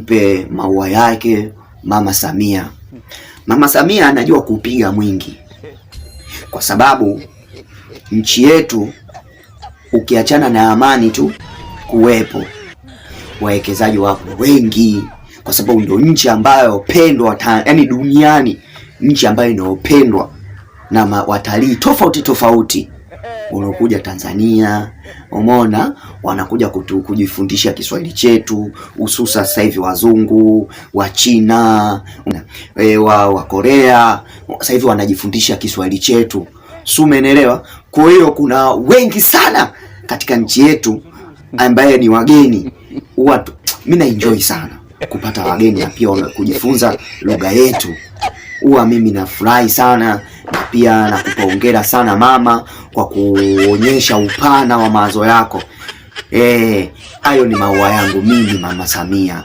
nimpe maua yake Mama Samia. Mama Samia anajua kupiga mwingi, kwa sababu nchi yetu ukiachana na amani tu kuwepo, wawekezaji wapo wengi, kwa sababu ndio nchi ambayo pendwa yani duniani, nchi ambayo inayopendwa na watalii tofauti tofauti wanakuja Tanzania. Umeona, wanakuja kujifundisha Kiswahili chetu, hususa sasa hivi wazungu, wa China, wa Korea sasa hivi wanajifundisha Kiswahili chetu. Umeelewa? Kwa hiyo kuna wengi sana katika nchi yetu ambaye ni wageni. Mimi na enjoy sana kupata wageni na pia kujifunza lugha yetu. Mimi nafurahi sana, na pia nakupa hongera sana mama kwa kuonyesha upana wa mawazo yako. Hayo ni maua yangu mimi Mama Samia.